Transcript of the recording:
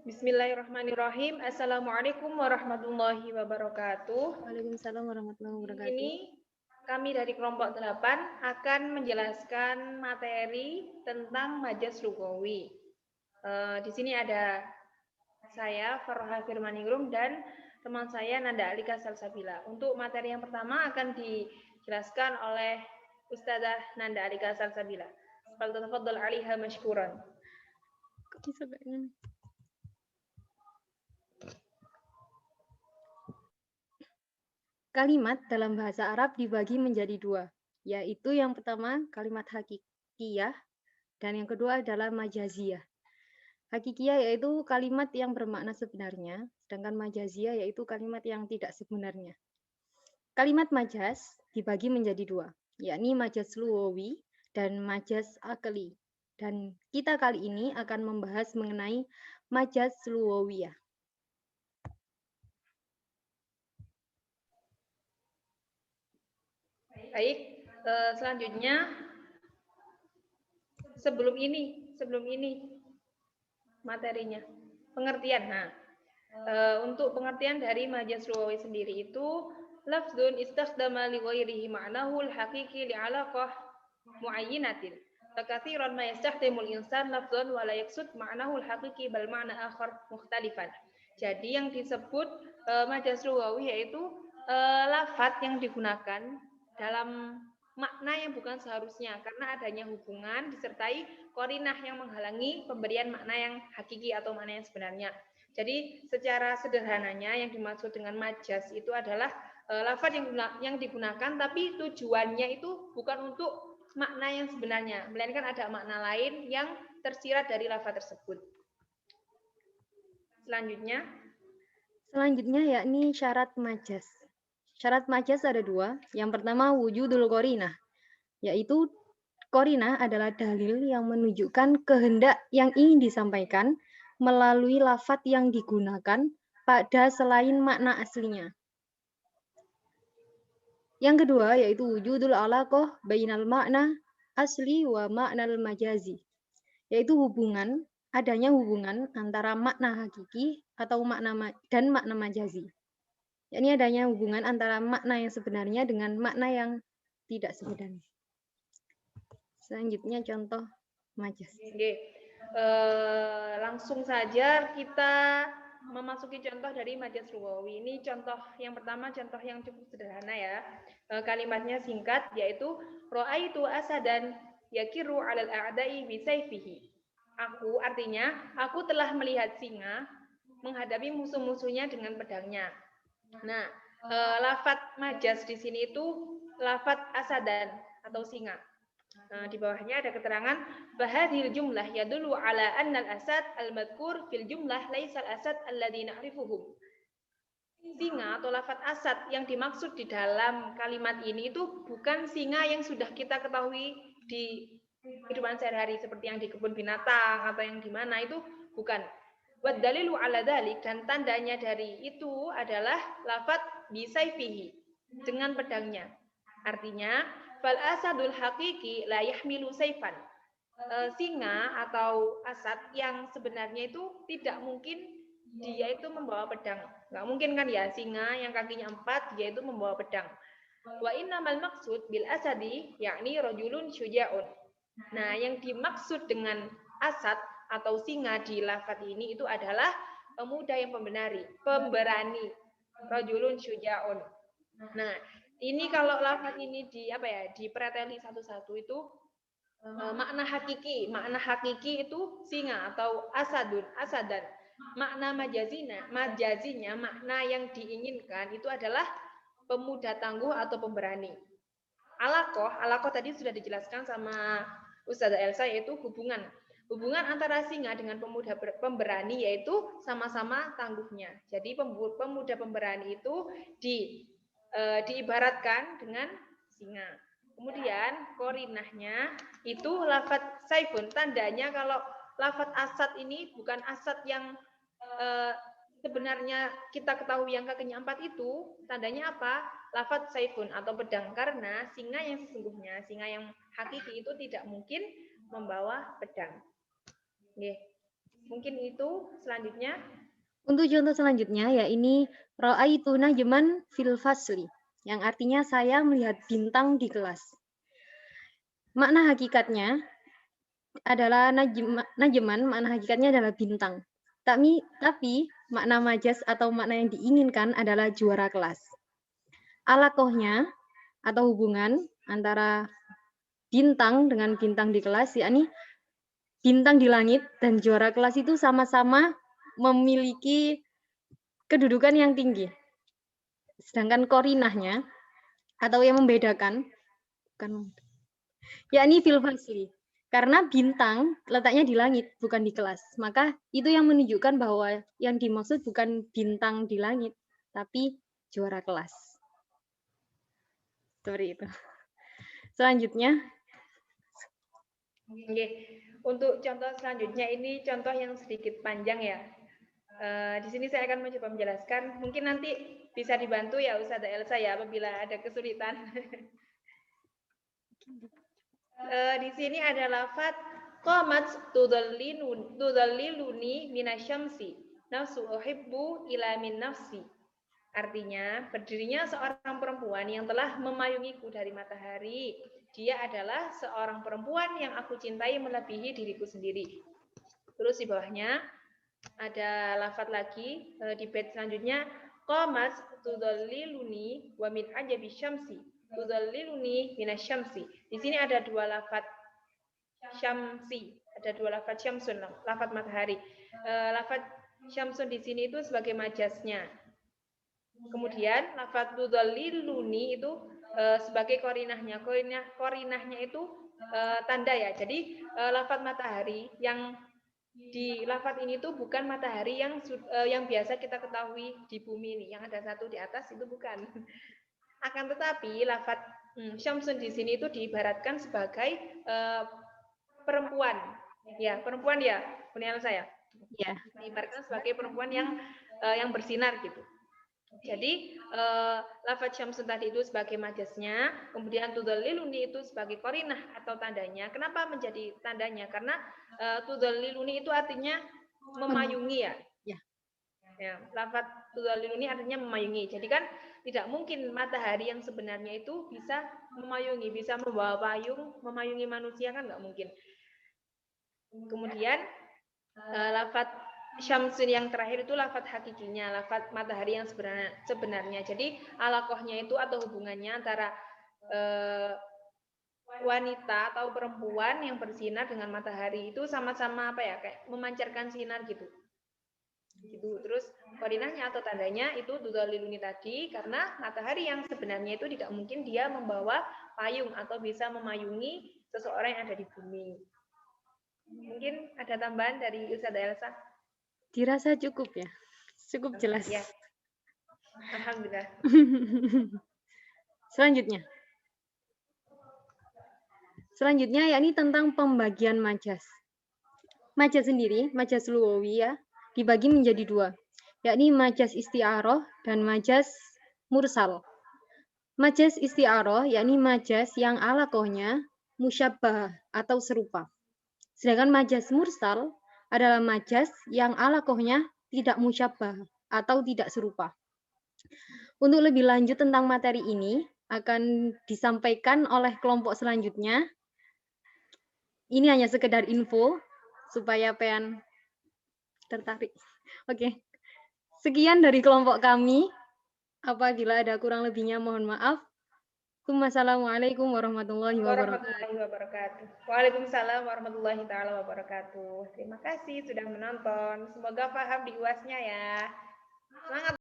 Bismillahirrahmanirrahim. Assalamualaikum warahmatullahi wabarakatuh. Waalaikumsalam warahmatullahi wabarakatuh. Ini kami dari kelompok 8 akan menjelaskan materi tentang majaz lugawi. Di sini ada saya Farha Firmaningrum dan teman saya Nanda Alika Salsabila. Untuk materi yang pertama akan dijelaskan oleh Ustazah Nanda Alika Salsabila. Falyatafaddal 'alaiha mashkuran. Kok bisa begini? Kalimat dalam bahasa Arab dibagi menjadi dua, yaitu yang pertama kalimat hakikiyah dan yang kedua adalah majaziyah. Hakikiyah yaitu kalimat yang bermakna sebenarnya, sedangkan majaziyah yaitu kalimat yang tidak sebenarnya. Kalimat majaz dibagi menjadi dua, yakni majaz lughawi dan majaz akli. Dan kita kali ini akan membahas mengenai majaz lughawiyah. Baik, selanjutnya sebelum ini materinya pengertian. Nah, untuk pengertian dari majaz lughawi sendiri itu lafzun istakhdama li ghairihi ma'nahu al-haqiqi li 'alaqah muayyinatin. Fakathiran ma yastakhdimul insan lafzun wa la yaqsud ma'nahu al-haqiqi bal ma'na akhar mukhtalifan. Jadi yang disebut majaz lughawi yaitu lafaz yang digunakan dalam makna yang bukan seharusnya karena adanya hubungan disertai qarinah yang menghalangi pemberian makna yang hakiki atau makna yang sebenarnya. Jadi secara sederhananya yang dimaksud dengan majaz itu adalah lafaz yang digunakan tapi tujuannya itu bukan untuk makna yang sebenarnya, melainkan ada makna lain yang tersirat dari lafaz tersebut. Selanjutnya yakni syarat majaz. Syarat majaz ada dua. Yang pertama wujudul qarinah, yaitu qarinah adalah dalil yang menunjukkan kehendak yang ingin disampaikan melalui lafaz yang digunakan pada selain makna aslinya. Yang kedua yaitu wujudul alaqah bainal makna asli wa maknal majazi, yaitu adanya hubungan antara makna hakiki atau makna majazi. Yakni adanya hubungan antara makna yang sebenarnya dengan makna yang tidak sebenarnya. Selanjutnya contoh majaz. Langsung saja kita memasuki contoh dari majaz lughawi. Ini contoh yang pertama, contoh yang cukup sederhana ya. Kalimatnya singkat yaitu ra'aitu asadan yakiru 'alal a'da'i bi sayfihi. Artinya aku telah melihat singa menghadapi musuh-musuhnya dengan pedangnya. Nah, lafaz majaz di sini itu lafaz asadan atau singa. Nah, di bawahnya ada keterangan bahadhil jumlah yadullu ala anna al-asad al-madhkur fil jumlah laisa al-asad alladhi na'rifuhum. Singa atau lafaz asad yang dimaksud di dalam kalimat ini itu bukan singa yang sudah kita ketahui di kehidupan sehari-hari seperti yang di kebun binatang atau yang di mana, itu bukan. Wa dalilu ala dzalik, dan tandanya dari itu adalah lafaz bisayfihi, dengan pedangnya. Artinya fal asadul haqiqi la yahmilu sayfan. Singa atau asad yang sebenarnya itu tidak mungkin dia itu membawa pedang. Nggak mungkin kan ya, singa yang kakinya 4 dia itu membawa pedang. Wa innamal maksud bil asadi yakni rajulun syuja'un. Nah, yang dimaksud dengan asad atau singa di lafaz ini itu adalah pemuda yang pemberani. Rajulun syuja'un. Nah, ini kalau lafaz ini dipreteli satu-satu itu makna hakiki itu singa atau asadan. Makna majazinya makna yang diinginkan itu adalah pemuda tangguh atau pemberani. Alaqah tadi sudah dijelaskan sama Ustazah Elsa, yaitu hubungan antara singa dengan pemuda pemberani, yaitu sama-sama tangguhnya. Jadi pemuda pemberani itu diibaratkan dengan singa. Kemudian korinahnya itu lafaz saifun, tandanya kalau lafaz asad ini bukan asad yang sebenarnya kita ketahui yang kakinya 4 itu, tandanya apa? Lafaz saifun atau pedang, karena singa yang sesungguhnya, singa yang hakiki itu tidak mungkin membawa pedang. Mungkin itu selanjutnya. Untuk contoh selanjutnya, ya ini ra'aitu najman fil fasli, yang artinya saya melihat bintang di kelas. Makna hakikatnya adalah najman, makna hakikatnya adalah bintang. Tapi makna majas atau makna yang diinginkan adalah juara kelas. Alakohnya atau hubungan antara bintang dengan bintang di kelas, yakni bintang di langit dan juara kelas itu sama-sama memiliki kedudukan yang tinggi. Sedangkan korinahnya atau yang membedakan, yakni fil fasli. Karena bintang letaknya di langit, bukan di kelas. Maka itu yang menunjukkan bahwa yang dimaksud bukan bintang di langit, tapi juara kelas. Seperti itu. Selanjutnya. Oke. Untuk contoh selanjutnya ini contoh yang sedikit panjang ya. Di sini saya akan mencoba menjelaskan. Mungkin nanti bisa dibantu ya Ustazah Elsa ya apabila ada kesulitan. Di sini ada lafaz qamat tudalliluni minasyamsi nafsu uhibbu ila min nafsi. Artinya, berdirinya seorang perempuan yang telah memayungiku dari matahari. Dia adalah seorang perempuan yang aku cintai melebihi diriku sendiri. Terus di bawahnya ada lafaz lagi di bait selanjutnya qamat tudalliluni wa min ajabi syamsi tudalliluni minasyamsi. Di sini ada dua lafaz syamsi, ada dua lafaz syamsun, lafaz matahari. Lafaz syamsun di sini itu sebagai majasnya. Kemudian lafaz tudalliluni itu sebagai korinahnya. Korinahnya itu tanda ya. Jadi lafaz matahari yang di lafaz ini tuh bukan matahari yang biasa kita ketahui di bumi ini, yang ada satu di atas itu bukan. Akan tetapi lafaz syamsun di sini itu diibaratkan sebagai perempuan. Ya, perempuan ya, Buniel saya. Ya. Diibaratkan sebagai perempuan yang bersinar gitu. Jadi lafaz syamsun tadi itu sebagai majasnya, kemudian tudalliluni itu sebagai korinah atau tandanya. Kenapa menjadi tandanya? Karena tudalliluni itu artinya memayungi ya. Ya, lafaz tudalliluni artinya memayungi. Jadi kan tidak mungkin matahari yang sebenarnya itu bisa memayungi, bisa membawa payung, memayungi manusia kan nggak mungkin. Kemudian lafaz syamsun yang terakhir itu lafaz hakikinya, lafaz matahari yang sebenarnya. Jadi alakohnya itu atau hubungannya antara wanita atau perempuan yang bersinar dengan matahari itu sama-sama apa ya, kayak memancarkan sinar gitu. Terus korinahnya atau tandanya itu tudalliluni tadi, karena matahari yang sebenarnya itu tidak mungkin dia membawa payung atau bisa memayungi seseorang yang ada di bumi. Mungkin ada tambahan dari Ustazah Elsa? Dirasa cukup ya, cukup jelas. Ya. Alhamdulillah. Selanjutnya yakni tentang pembagian majas. Majas sendiri, majas lugawi ya, dibagi menjadi dua, yakni majas isti'aroh dan majas mursal. Majas isti'aroh yakni majas yang alakohnya musyabbah atau serupa. Sedangkan majas mursal adalah majas yang alakohnya tidak musyabbah atau tidak serupa. Untuk lebih lanjut tentang materi ini akan disampaikan oleh kelompok selanjutnya. Ini hanya sekedar info supaya pengen tertarik. Oke. Sekian dari kelompok kami. Apabila ada kurang lebihnya mohon maaf. Wassalamualaikum warahmatullahi wabarakatuh. Waalaikumsalam warahmatullahi taala wabarakatuh. Terima kasih sudah menonton. Semoga paham di UAS-nya ya. Semangat.